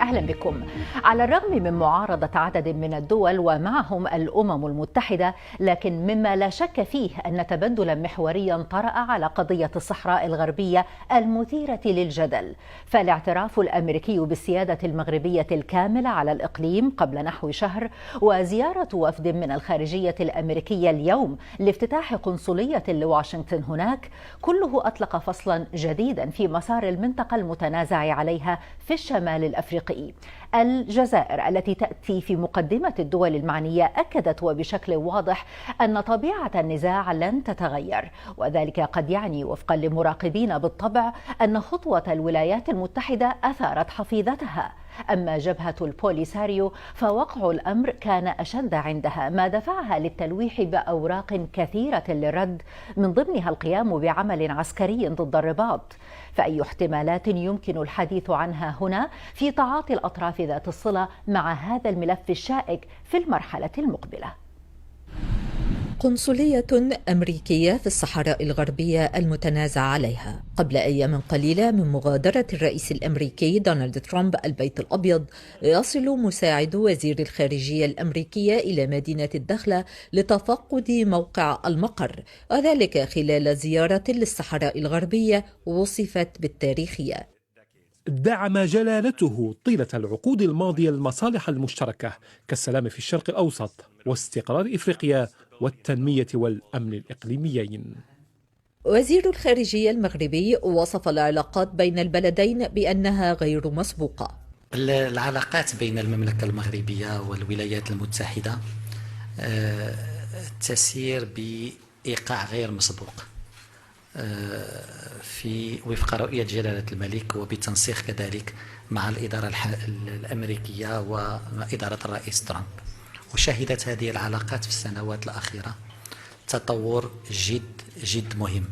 أهلا بكم. على الرغم من معارضة عدد من الدول ومعهم الأمم المتحدة، لكن مما لا شك فيه أن تبدلا محوريا طرأ على قضية الصحراء الغربية المثيرة للجدل. فالاعتراف الأمريكي بالسيادة المغربية الكاملة على الإقليم قبل نحو شهر، وزيارة وفد من الخارجية الأمريكية اليوم لافتتاح قنصلية لواشنطن هناك، كله أطلق فصلا جديدا في مسار المنطقة المتنازع عليها في الشمال الأفريقي. الجزائر التي تأتي في مقدمة الدول المعنية أكدت وبشكل واضح أن طبيعة النزاع لن تتغير، وذلك قد يعني وفقا لمراقبين بالطبع أن خطوة الولايات المتحدة أثارت حفيظتها. أما جبهة البوليساريو فوقع الأمر كان أشد عندها، ما دفعها للتلويح بأوراق كثيرة للرد، من ضمنها القيام بعمل عسكري ضد الرباط. فأي احتمالات يمكن الحديث عنها هنا في تعاطي الأطراف ذات الصلة مع هذا الملف الشائك في المرحلة المقبلة؟ قنصلية أمريكية في الصحراء الغربية المتنازع عليها قبل أيام قليلة من مغادرة الرئيس الأمريكي دونالد ترامب البيت الأبيض، يصل مساعد وزير الخارجية الأمريكية إلى مدينة الدخلة لتفقد موقع المقر، وذلك خلال زيارة للصحراء الغربية وصفت بالتاريخية. دعم جلالته طيلة العقود الماضية المصالح المشتركة كالسلام في الشرق الأوسط واستقرار إفريقيا والتنمية والأمن الإقليميين. وزير الخارجية المغربي وصف العلاقات بين البلدين بأنها غير مسبوقة. العلاقات بين المملكة المغربية والولايات المتحدة تسير بإيقاع غير مسبوق في وفق رؤية جلالة الملك، وبتنسيق كذلك مع الإدارة الأمريكية وإدارة الرئيس ترامب. وشهدت هذه العلاقات في السنوات الأخيرة تطور جد مهم.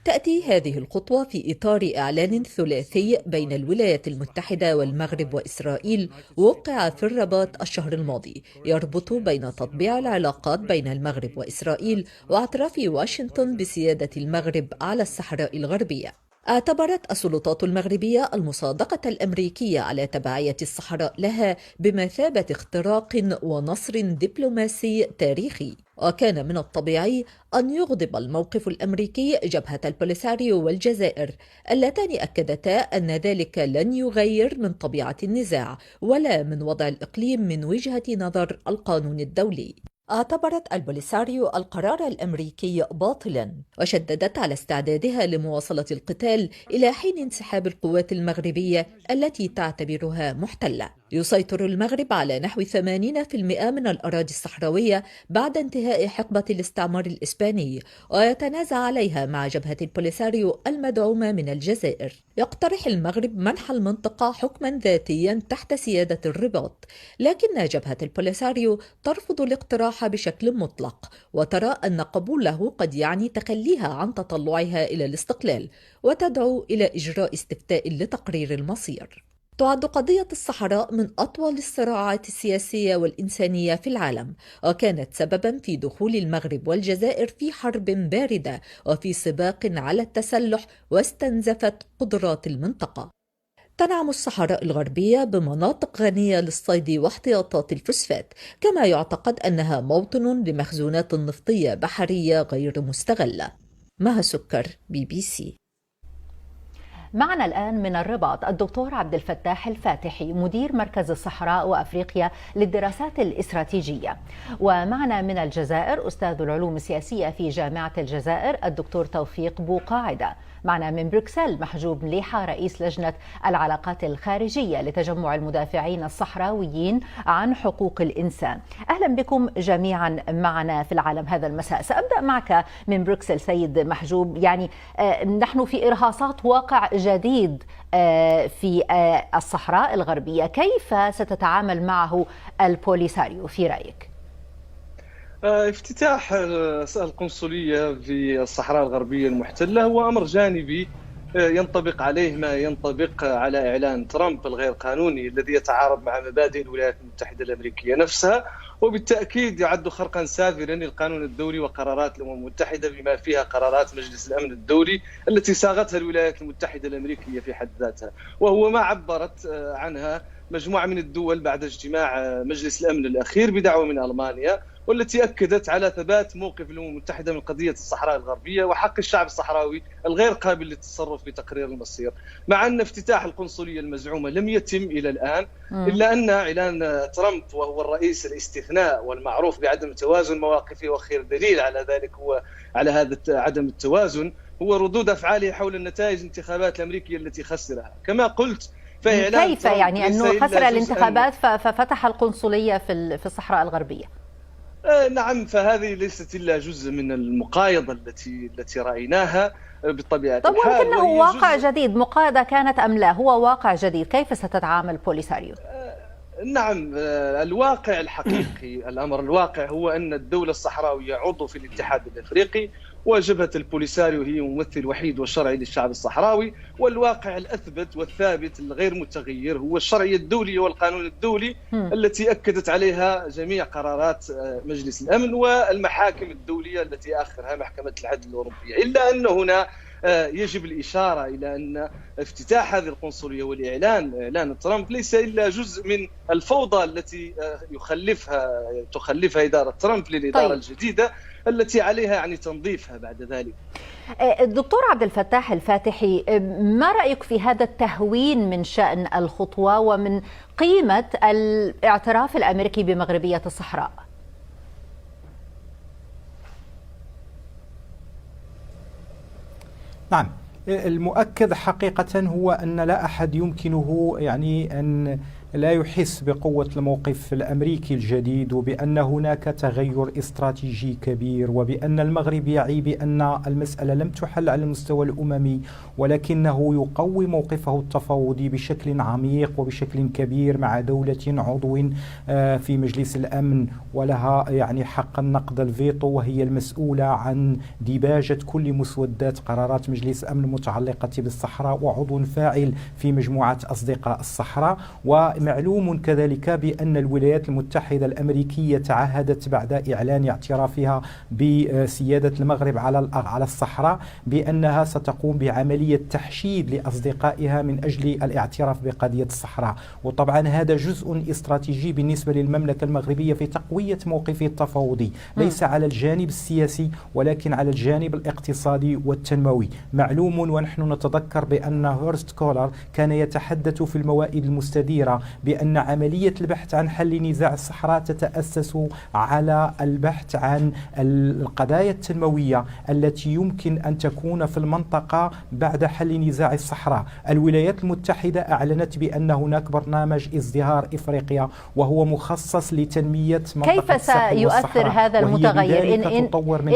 تأتي هذه الخطوة في إطار إعلان ثلاثي بين الولايات المتحدة والمغرب وإسرائيل وقع في الرباط الشهر الماضي، يربط بين تطبيع العلاقات بين المغرب وإسرائيل واعتراف واشنطن بسيادة المغرب على الصحراء الغربية. اعتبرت السلطات المغربية المصادقة الأمريكية على تبعية الصحراء لها بمثابة اختراق ونصر دبلوماسي تاريخي، وكان من الطبيعي أن يغضب الموقف الأمريكي جبهة البوليساريو والجزائر، اللتان أكدتا أن ذلك لن يغير من طبيعة النزاع ولا من وضع الإقليم من وجهة نظر القانون الدولي. اعتبرت البوليساريو القرار الأمريكي باطلا، وشددت على استعدادها لمواصلة القتال إلى حين انسحاب القوات المغربية التي تعتبرها محتلة. يسيطر المغرب على نحو 80% من الأراضي الصحراوية بعد انتهاء حقبة الاستعمار الإسباني، ويتنازع عليها مع جبهة البوليساريو المدعومة من الجزائر. يقترح المغرب منح المنطقة حكما ذاتيا تحت سيادة الرباط، لكن جبهة البوليساريو ترفض الاقتراح بشكل مطلق، وترى أن قبوله قد يعني تخليها عن تطلعها إلى الاستقلال، وتدعو إلى إجراء استفتاء لتقرير المصير. تعد قضية الصحراء من أطول الصراعات السياسية والإنسانية في العالم، وكانت سببا في دخول المغرب والجزائر في حرب باردة وفي سباق على التسلح، واستنزفت قدرات المنطقة. تنعم الصحراء الغربية بمناطق غنية للصيد واحتياطات الفوسفات، كما يعتقد أنها موطن لمخزونات نفطية بحرية غير مستغلة. مها سكر، BBC. معنا الآن من الرباط الدكتور عبد الفتاح الفاتحي، مدير مركز الصحراء وأفريقيا للدراسات الاستراتيجية. ومعنا من الجزائر أستاذ العلوم السياسية في جامعة الجزائر الدكتور توفيق بوقاعدة. معنا من بروكسل محجوب مليحة، رئيس لجنة العلاقات الخارجية لتجمع المدافعين الصحراويين عن حقوق الإنسان. أهلا بكم جميعا معنا في العالم هذا المساء. سأبدأ معك من بروكسل سيد محجوب، يعني نحن في إرهاصات واقع جديد في الصحراء الغربية، كيف ستتعامل معه البوليساريو في رأيك؟ افتتاح القنصلية في الصحراء الغربية المحتلة هو أمر جانبي ينطبق عليه ما ينطبق على إعلان ترامب الغير قانوني الذي يتعارض مع مبادئ الولايات المتحدة الأمريكية نفسها، وبالتأكيد يعد خرقا سافرا للقانون الدولي وقرارات الأمم المتحدة بما فيها قرارات مجلس الأمن الدولي التي صاغتها الولايات المتحدة الأمريكية في حد ذاتها، وهو ما عبرت عنها مجموعة من الدول بعد اجتماع مجلس الأمن الأخير بدعوة من ألمانيا، والتي أكدت على ثبات موقف الأمم المتحدة من قضية الصحراء الغربية وحق الشعب الصحراوي الغير قابل للتصرف في تقرير المصير. مع أن افتتاح القنصلية المزعومة لم يتم إلى الآن، إلا أن إعلان ترامب وهو الرئيس الاستثناء والمعروف بعدم توازن مواقفه، وخير دليل على ذلك هو على هذا عدم التوازن هو ردود أفعاله حول النتائج الانتخابات الأمريكية التي خسرها. كما قلت كيف يعني أنه خسر الانتخابات ففتح القنصلية في الصحراء الغربية؟ نعم، فهذه ليست إلا جزء من المقايضة التي رأيناها بطبيعة الحال. ولكنه واقع جديد، مقايضة كانت أم لا، هو واقع جديد، كيف ستتعامل بوليساريو؟ نعم، الواقع الحقيقي الأمر الواقع هو أن الدولة الصحراوية عضو في الاتحاد الأفريقي، وجبهة البوليساريو هي ممثل وحيد وشرعي للشعب الصحراوي، والواقع الأثبت والثابت الغير متغير هو الشرعية الدولية والقانون الدولي التي أكدت عليها جميع قرارات مجلس الأمن والمحاكم الدولية التي آخرها محكمة العدل الأوروبية. إلا أن هنا يجب الإشارة إلى أن افتتاح هذه القنصلية إعلان ترامب ليس إلا جزء من الفوضى التي تخلفها إدارة ترامب للإدارة الجديدة التي عليها يعني تنظيفها بعد ذلك. الدكتور عبد الفتاح الفاتحي، ما رأيك في هذا التهوين من شأن الخطوة ومن قيمة الاعتراف الأمريكي بمغربية الصحراء؟ نعم، المؤكد حقيقة هو أن لا أحد يمكنه يعني أن لا يحس بقوة الموقف الأمريكي الجديد، وبأن هناك تغير استراتيجي كبير، وبأن المغرب يعي بأن المسألة لم تحل على المستوى الأممي، ولكنه يقوي موقفه التفاوضي بشكل عميق وبشكل كبير مع دولة عضو في مجلس الأمن ولها يعني حق النقد الفيتو، وهي المسؤولة عن ديباجة كل مسودات قرارات مجلس الأمن المتعلقة بالصحراء، وعضو فاعل في مجموعة أصدقاء الصحراء. ومعلوم كذلك بأن الولايات المتحدة الأمريكية تعهدت بعد إعلان اعترافها بسيادة المغرب على الصحراء بأنها ستقوم بعملية تحشيد لأصدقائها من أجل الاعتراف بقضية الصحراء. وطبعا هذا جزء استراتيجي بالنسبة للمملكة المغربية في تقوية موقفه التفاوضي، ليس على الجانب السياسي ولكن على الجانب الاقتصادي والتنموي. معلوم ونحن نتذكر بأن هورست كولر كان يتحدث في الموائد المستديرة بأن عملية البحث عن حل نزاع الصحراء تتأسس على البحث عن القضايا التنموية التي يمكن أن تكون في المنطقة بعد حل نزاع الصحراء. الولايات المتحدة أعلنت بأن هناك برنامج ازدهار إفريقيا وهو مخصص لتنمية منطقة الساحل والصحراء. كيف سيؤثر هذا المتغير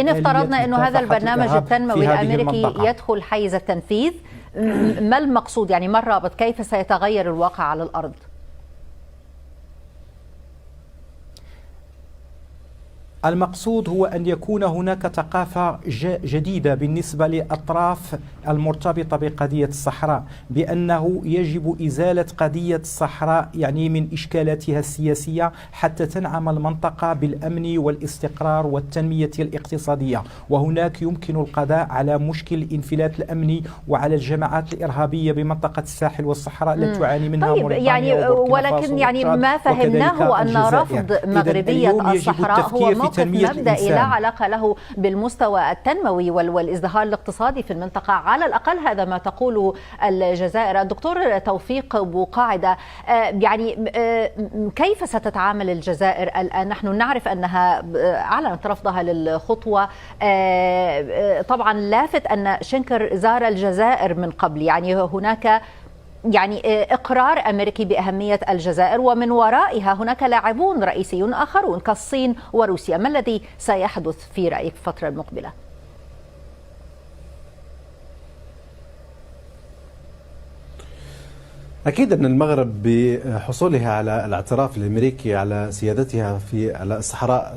إن افترضنا أن هذا البرنامج التنموي الأمريكي يدخل حيز التنفيذ؟ ما المقصود يعني ما الرابط؟ كيف سيتغير الواقع على الأرض؟ المقصود هو أن يكون هناك ثقافة جديدة بالنسبة للأطراف المرتبطة بقضية الصحراء، بأنه يجب إزالة قضية الصحراء يعني من إشكالاتها السياسية حتى تنعم المنطقة بالأمن والاستقرار والتنمية الاقتصادية. وهناك يمكن القضاء على مشكل الانفلات الأمني وعلى الجماعات الإرهابية بمنطقة الساحل والصحراء لا تعاني منها يعني ولكن يعني ما فهمناه أن رفض مغربية الصحراء هو موقف مبدئي لا علاقة له بالمستوى التنموي والازدهار الاقتصادي في المنطقة. على الأقل هذا ما تقوله الجزائر. الدكتور توفيق بوقاعدة، يعني كيف ستتعامل الجزائر الآن؟ نحن نعرف أنها أعلنت رفضها للخطوة. طبعا لافت أن شنكر زار الجزائر من قبل، يعني هناك يعني إقرار أمريكي بأهمية الجزائر، ومن ورائها هناك لاعبون رئيسيون آخرون كالصين وروسيا. ما الذي سيحدث في رأيك في الفترة المقبلة؟ أكيد أن المغرب بحصولها على الاعتراف الأمريكي على سيادتها على الصحراء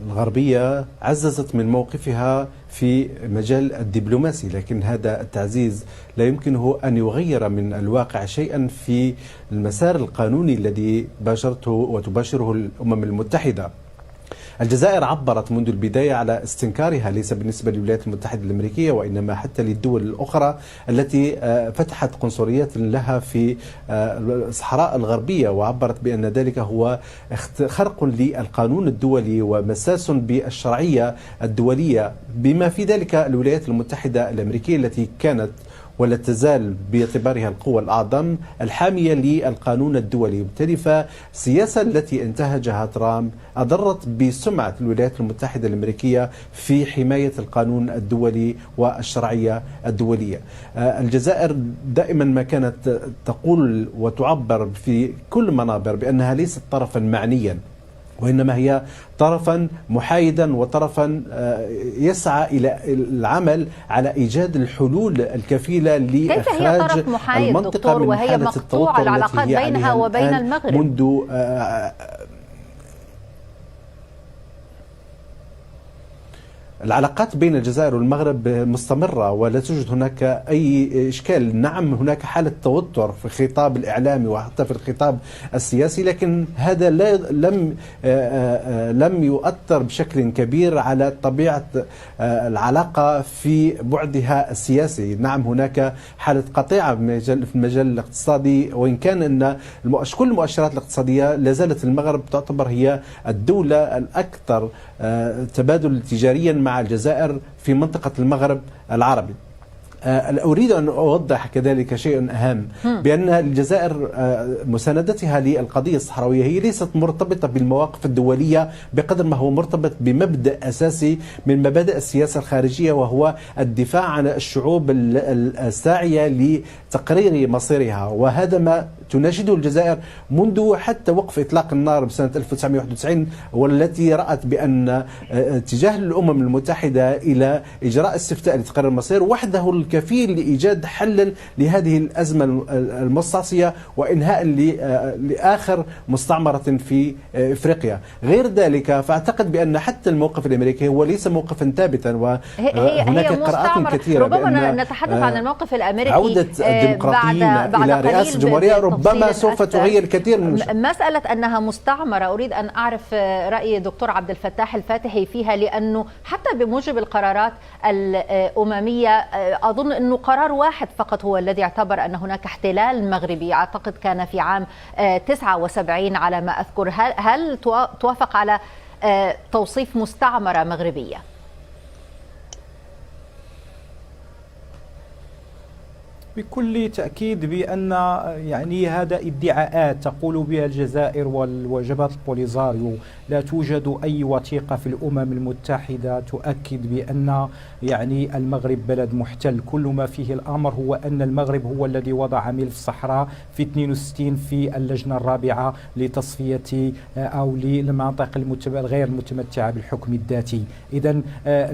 الغربية عززت من موقفها في مجال الدبلوماسي، لكن هذا التعزيز لا يمكنه أن يغير من الواقع شيئا في المسار القانوني الذي باشرته وتباشره الأمم المتحدة. الجزائر عبرت منذ البداية على استنكارها ليس بالنسبة للولايات المتحدة الأمريكية وإنما حتى للدول الأخرى التي فتحت قنصليات لها في الصحراء الغربية، وعبرت بأن ذلك هو خرق للقانون الدولي ومساس بالشرعية الدولية، بما في ذلك الولايات المتحدة الأمريكية التي كانت ولا تزال باعتبارها القوة الأعظم الحامية للقانون الدولي. وبالتالي فالسياسة التي انتهجها ترامب أضرت بسمعة الولايات المتحدة الأمريكية في حماية القانون الدولي والشرعية الدولية. الجزائر دائما ما كانت تقول وتعبر في كل منابر بأنها ليست طرفا معنيا، وإنما هي طرفا محايدا وطرفا يسعى إلى العمل على إيجاد الحلول الكفيلة لإخراج المنطقة من وهي حالة مقطوعة العلاقات بينها وبين المغرب منذ العلاقات بين الجزائر والمغرب مستمرة ولا توجد هناك أي إشكال. نعم هناك حالة توتر في الخطاب الإعلامي وحتى في الخطاب السياسي، لكن هذا لم يؤثر بشكل كبير على طبيعة العلاقة في بعدها السياسي. نعم هناك حالة قطيعة في المجال الاقتصادي، وإن كان أن كل المؤشرات الاقتصادية لازالت المغرب تعتبر هي الدولة الأكثر تبادل تجاريا مع الجزائر في منطقة المغرب العربي. أريد أن أوضح كذلك شيء أهم، بأن الجزائر مساندتها للقضية الصحراوية هي ليست مرتبطة بالمواقف الدولية بقدر ما هو مرتبط بمبدأ أساسي من مبادئ السياسة الخارجية، وهو الدفاع عن الشعوب الساعية لتقرير مصيرها. وهذا ما تناشده الجزائر منذ حتى وقف إطلاق النار بسنة 1991، والتي رأت بأن اتجاه الأمم المتحدة إلى إجراء استفتاء لتقرير المصير وحده الكفيل لإيجاد حل لهذه الأزمة المستعصية وإنهاء لآخر مستعمرة في إفريقيا. غير ذلك فأعتقد بأن حتى الموقف الأمريكي هو ليس موقفا ثابتا، وهناك قراءات كثيرة ربما نتحدث عن الموقف الأمريكي عودة الديمقراطيين إلى رئاسة الجمهورية ربما سوف تغير كثير من مسألة أنها مستعمرة. أريد أن أعرف رأي دكتور عبد الفتاح الفاتحي فيها، لأنه حتى بموجب القرارات الأممية أظن أنه قرار واحد فقط هو الذي اعتبر أن هناك احتلال مغربي، أعتقد كان في عام 79 على ما أذكر. هل توافق على توصيف مستعمرة مغربية؟ بكل تأكيد بأن يعني هذا ادعاءات تقول بها الجزائر وجبهة البوليزاريو. لا توجد أي وثيقة في الأمم المتحدة تؤكد بأن يعني المغرب بلد محتل. كل ما فيه الأمر هو أن المغرب هو الذي وضع ملف الصحراء في 62 في اللجنة الرابعة لتصفية أو للمناطق الغير المتمتعة بالحكم الذاتي. إذا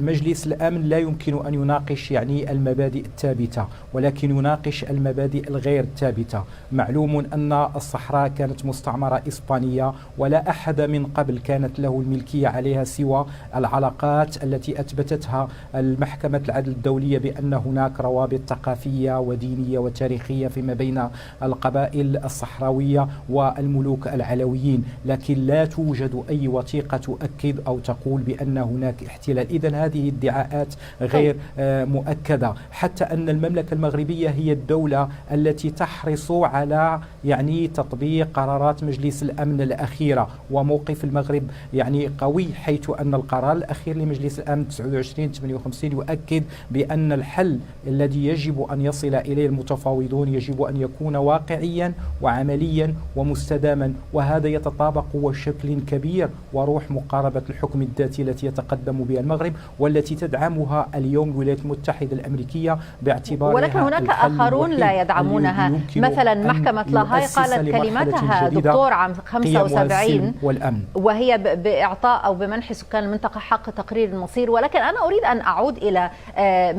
مجلس الأمن لا يمكن أن يناقش يعني المبادئ الثابتة، ولكن يناقش المبادئ الغير ثابتة. معلوم أن الصحراء كانت مستعمرة إسبانية، ولا أحد من قبل كانت له الملكية عليها سوى العلاقات التي أثبتتها المحكمة العدل الدولية بأن هناك روابط ثقافية ودينية وتاريخية فيما بين القبائل الصحراوية والملوك العلويين، لكن لا توجد أي وثيقة تؤكد أو تقول بأن هناك احتلال. إذن هذه ادعاءات غير مؤكدة. حتى أن المملكة المغربية هي الدولة التي تحرص على يعني تطبيق قرارات مجلس الأمن الأخيرة، وموقف المغرب يعني قوي، حيث أن القرار الأخير لمجلس الأمن 29/58 يؤكد بأن الحل الذي يجب أن يصل إليه المتفاوضون يجب أن يكون واقعيا وعمليا ومستداما، وهذا يتطابق بشكل كبير وروح مقاربة الحكم الذاتي التي يتقدم بها المغرب والتي تدعمها اليوم الولايات المتحدة الأمريكية باعتبارها ولكن هناك آخرون لا يدعمونها. مثلا محكمة لاهاي قالت كلمتها دكتور عام 75 والأمن، وهي بإعطاء أو بمنح سكان المنطقة حق تقرير المصير. ولكن أنا أريد أن أعود إلى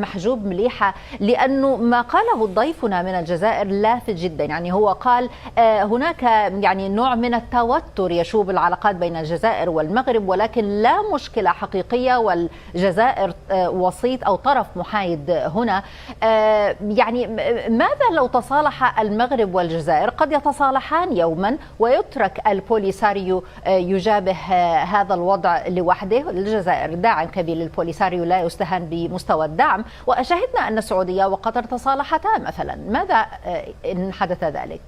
محجوب مليحة، لأنه ما قاله ضيفنا من الجزائر لافت جدا. يعني هو قال هناك يعني نوع من التوتر يشوب العلاقات بين الجزائر والمغرب، ولكن لا مشكلة حقيقية والجزائر وسيط أو طرف محايد هنا. يعني ماذا لو تصالح المغرب والجزائر؟ قد يتصالحان يوما ويترك البوليساريو يجابه هذا الوضع لوحده. الجزائر داعم كبير للبوليساريو، لا يستهان بمستوى الدعم، وشهدنا أن السعودية وقطر تصالحتا مثلا. ماذا إن حدث ذلك؟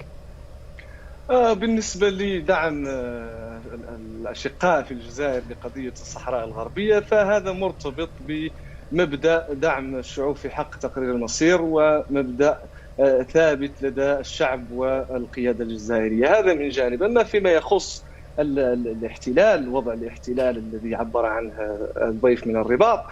بالنسبة لدعم الأشقاء في الجزائر لقضية الصحراء الغربية، فهذا مرتبط بمبدأ دعم الشعوب في حق تقرير المصير، ومبدأ ثابت لدى الشعب والقيادة الجزائرية. هذا من جانب. أما فيما يخص الاحتلال، وضع الاحتلال الذي عبر عنه الضيف من الرباط،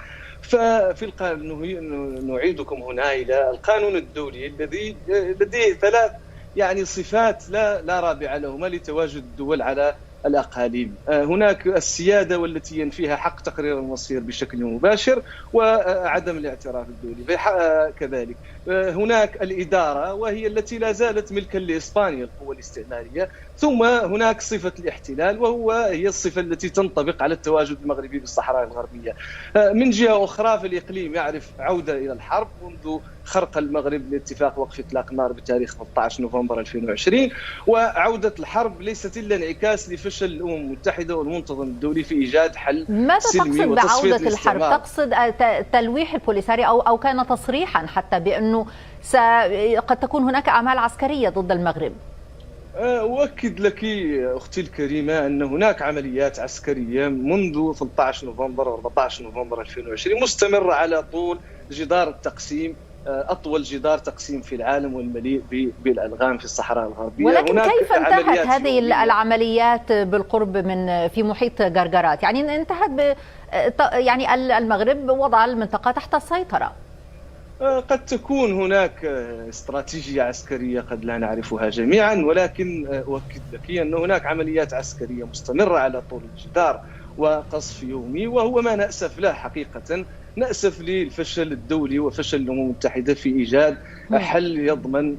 ففي القانون نعيدكم هنا إلى القانون الدولي الذي لديه ثلاث يعني صفات لا رابع لهما لتواجد الدول على الأقاليم. هناك السيادة والتي ينفيها حق تقرير المصير بشكل مباشر، وعدم الاعتراف الدولي كذلك. هناك الإدارة وهي التي لا زالت ملكا لإسبانيا القوى الاستعمارية. ثم هناك صفة الاحتلال، هي الصفة التي تنطبق على التواجد المغربي بالصحراء الغربية. من جهة أخرى فالإقليم يعرف عودة إلى الحرب منذ خرق المغرب لاتفاق وقف إطلاق النار بتاريخ 13 نوفمبر 2020، وعودة الحرب ليست إلا انعكاس لفشل الأمم المتحدة والمنتظم الدولي في إيجاد حل سلمي وتصفية بعودة الاستعمار. الحرب تقصد تلويح البوليساريو أو كان تصريحا حتى بأنه قد تكون هناك أعمال عسكرية ضد المغرب؟ أؤكد لك أختي الكريمة أن هناك عمليات عسكرية منذ 13 نوفمبر و 14 نوفمبر 2020 مستمرة على طول جدار التقسيم، أطول جدار تقسيم في العالم والمليء بالألغام في الصحراء الغربية. ولكن كيف انتهت هذه العمليات بالقرب من في محيط قرقرات؟ يعني انتهت يعني المغرب وضع المنطقة تحت السيطرة. قد تكون هناك استراتيجية عسكرية قد لا نعرفها جميعا، ولكن أؤكد لك أن هناك عمليات عسكرية مستمرة على طول الجدار وقصف يومي، وهو ما نأسف له حقيقة. نأسف للفشل الدولي وفشل الأمم المتحدة في إيجاد حل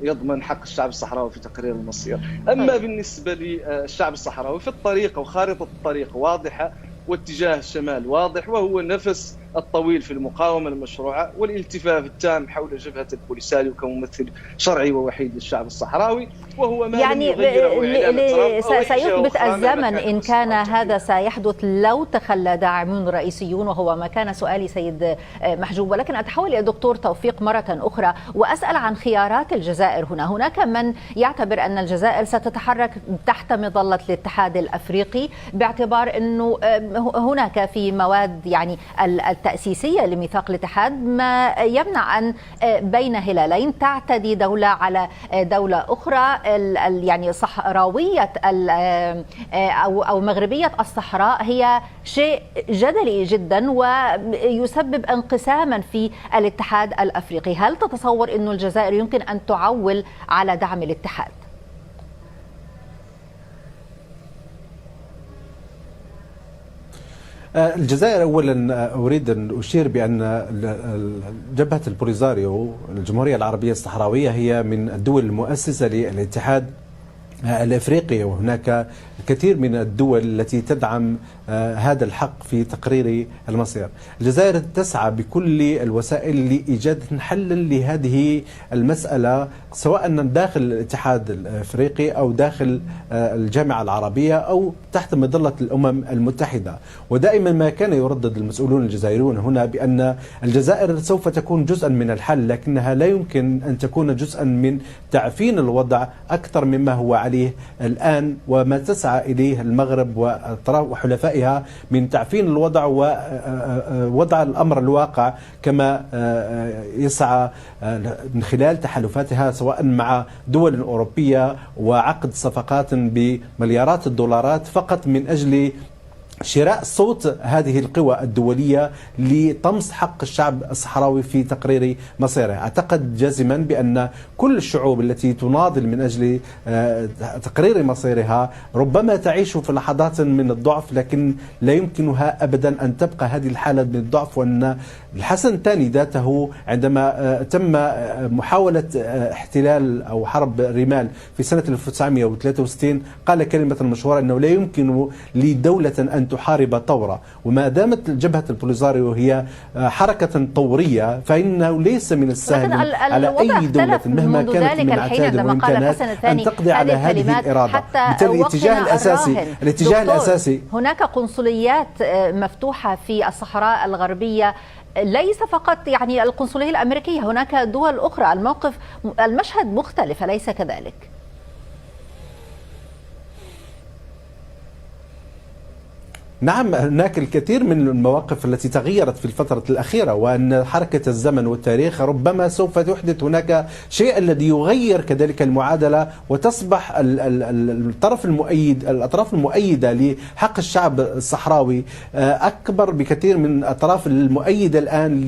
يضمن حق الشعب الصحراوي في تقرير المصير. أما بالنسبة للشعب الصحراوي في الطريق أو خارطة الطريق واضحة، واتجاه الشمال واضح، وهو النفس الطويل في المقاومة المشروعة والالتفاف التام حول جبهة البوليساريو كممثل شرعي ووحيد للشعب الصحراوي، وهو ما يعني سيثبت الزمن إن كان هذا سيحدث لو تخلى داعمون رئيسيون، وهو ما كان سؤالي سيد محجوب. ولكن أتحول إلى دكتور توفيق مرة أخرى وأسأل عن خيارات الجزائر هنا. هناك من يعتبر أن الجزائر ستتحرك تحت مظلة الاتحاد الأفريقي، باعتبار أنه هناك في مواد يعني التأسيسية لميثاق الاتحاد ما يمنع أن بين هلالين تعتدي دولة على دولة أخرى. يعني صحراوية أو مغربية الصحراء هي شيء جدلي جدا ويسبب انقساما في الاتحاد الأفريقي. هل تتصور أن الجزائر يمكن أن تعول على دعم الاتحاد؟ الجزائر أولا أريد أن أشير بأن جبهة البوليساريو الجمهورية العربية الصحراوية هي من الدول المؤسسة للاتحاد الأفريقي، وهناك الكثير من الدول التي تدعم هذا الحق في تقرير المصير. الجزائر تسعى بكل الوسائل لإيجاد حل لهذه المسألة، سواء داخل الاتحاد الأفريقي أو داخل الجامعة العربية أو تحت مظلة الأمم المتحدة. ودائما ما كان يردد المسؤولون الجزائريون هنا بأن الجزائر سوف تكون جزءا من الحل، لكنها لا يمكن أن تكون جزءا من تعفين الوضع أكثر مما هو عليه الآن، وما تسعى إليه المغرب وحلفائها من تعفين الوضع ووضع الأمر الواقع كما يسعى من خلال تحالفاتها سواء مع دول أوروبية وعقد صفقات بمليارات الدولارات فقط من أجل شراء صوت هذه القوى الدولية لطمس حق الشعب الصحراوي في تقرير مصيره. أعتقد جازما بأن كل الشعوب التي تناضل من أجل تقرير مصيرها ربما تعيش في لحظات من الضعف، لكن لا يمكنها أبدا أن تبقى هذه الحالة من الضعف. وأن الحسن الثاني ذاته عندما تم محاولة احتلال أو حرب رمال في سنة 1963 قال كلمة المشهورة أنه لا يمكن لدولة أن تحارب طورة. وما دامت جبهة البوليزاريو هي حركة طورية فإنه ليس من السهل على أي دولة مهما كانت من عتاد وإمكانات أن تقضي على هذه الإرادة. بالتالي الاتجاه الأساسي هناك قنصليات مفتوحة في الصحراء الغربية، ليس فقط يعني القنصلية الأمريكية، هناك دول أخرى. المشهد مختلف أليس كذلك؟ نعم، هناك الكثير من المواقف التي تغيرت في الفترة الأخيرة، وأن حركة الزمن والتاريخ ربما سوف تحدث هناك شيء الذي يغير كذلك المعادلة، وتصبح الأطراف المؤيدة لحق الشعب الصحراوي أكبر بكثير من الأطراف المؤيدة الآن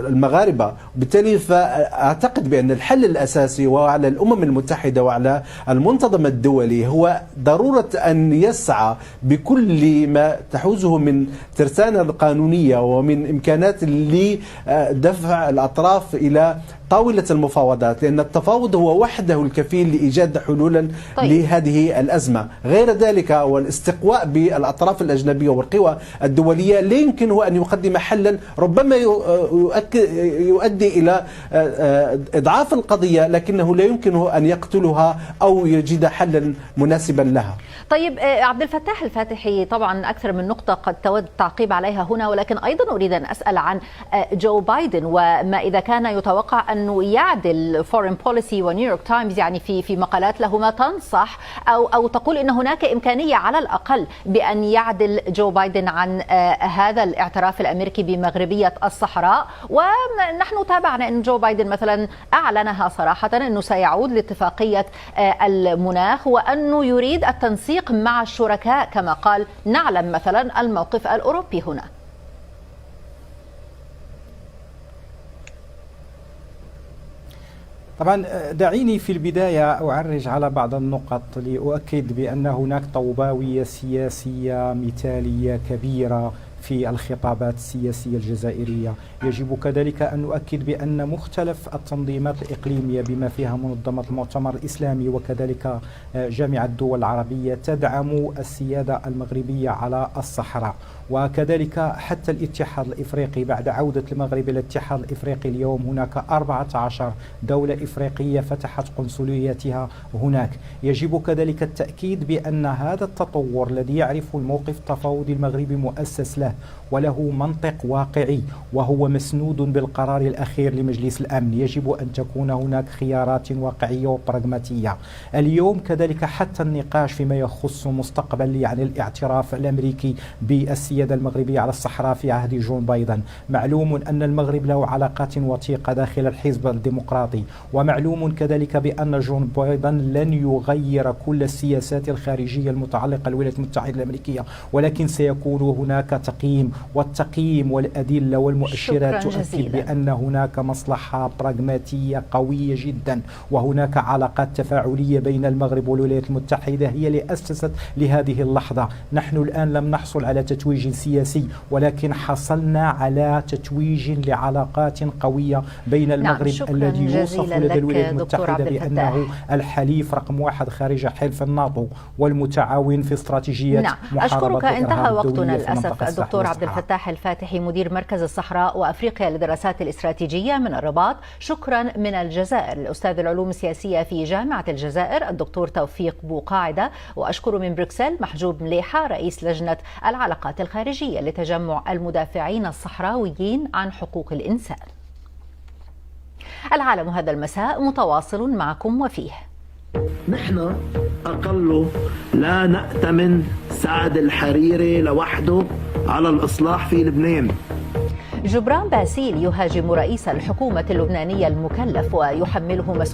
للمغاربة. بالتالي فأعتقد بأن الحل الأساسي وعلى الأمم المتحدة وعلى المنتظم الدولي هو ضرورة أن يسعى بكل ما تحوزه من ترسانة قانونية ومن إمكانات لدفع الأطراف إلى طاولة المفاوضات، لأن التفاوض هو وحده الكفيل لإيجاد حلولا لهذه الأزمة. غير ذلك والاستقواء بالأطراف الأجنبية والقوى الدولية لا يمكنه أن يقدم حلا ربما يؤدي إلى إضعاف القضية، لكنه لا يمكنه أن يقتلها أو يجد حلا مناسبا لها. طيب عبد الفتاح الفاتحي، طبعا أكثر من نقطة قد تود التعقيب عليها هنا، ولكن أيضا أريد أن أسأل عن جو بايدن وما إذا كان يتوقع أنه يعدل فورين بوليسي ونيويورك تايمز يعني في مقالات لهما تنصح أو تقول أن هناك إمكانية على الأقل بأن يعدل جو بايدن عن هذا الاعتراف الأمريكي بمغربية الصحراء. ونحن تابعنا أن جو بايدن مثلا أعلنها صراحة أنه سيعود لاتفاقية المناخ وأنه يريد التنسيق مع الشركاء كما قال. نعلم مثلا الموقف الأوروبي هنا. طبعا دعيني في البداية أعرج على بعض النقط لأؤكد بأن هناك طوباوية سياسية مثالية كبيرة في الخطابات السياسية الجزائرية. يجب كذلك أن نؤكد بأن مختلف التنظيمات الإقليمية بما فيها منظمة المؤتمر الإسلامي وكذلك جامعة الدول العربية تدعم السيادة المغربية على الصحراء، وكذلك حتى الاتحاد الإفريقي بعد عودة المغرب إلى الاتحاد الإفريقي اليوم هناك 14 دولة إفريقية فتحت قنصلياتها هناك. يجب كذلك التأكيد بأن هذا التطور الذي يعرف الموقف التفاوضي المغربي مؤسس له وله منطق واقعي وهو مسنود بالقرار الأخير لمجلس الأمن. يجب أن تكون هناك خيارات واقعية وبراغماتية. اليوم كذلك حتى النقاش فيما يخص مستقبل يعني الاعتراف الأمريكي بالسيادة المغربية على الصحراء في عهد جون بايدن. معلوم أن المغرب له علاقات وثيقة داخل الحزب الديمقراطي، ومعلوم كذلك بأن جون بايدن لن يغير كل السياسات الخارجية المتعلقة بالولايات المتحدة الأمريكية، ولكن سيكون هناك تقييم، والتقييم والأدلة والمؤشرات تؤكد بأن هناك مصلحة براغماتية قوية جدا، وهناك علاقات تفاعلية بين المغرب والولايات المتحدة هي اللي أسست لهذه اللحظة. نحن الآن لم نحصل على تتويج سياسي، ولكن حصلنا على تتويج لعلاقات قوية بين المغرب الذي يوصف لدى الولايات المتحدة بأنه الحليف رقم 1 خارج حلف الناتو والمتعاون في استراتيجيات محاربة أشكرك. انتهى وقتنا للأسف. الدكتور عبد الفتاح الفاتحي مدير مركز الصحراء وأفريقيا للدراسات الاستراتيجية من الرباط. شكرا من الجزائر الأستاذ العلوم السياسية في جامعة الجزائر الدكتور توفيق بوقاعدة. وأشكر من بروكسل محجوب مليحة رئيس لجنة العلاقات الخارجية لتجمع المدافعين الصحراويين عن حقوق الإنسان. العالم هذا المساء متواصل معكم وفيه. نحن أقل لا نأتمن سعد الحريري لوحده على الإصلاح في لبنان. جبران باسيل يهاجم رئيس الحكومة اللبنانية المكلف ويحمله مسؤولية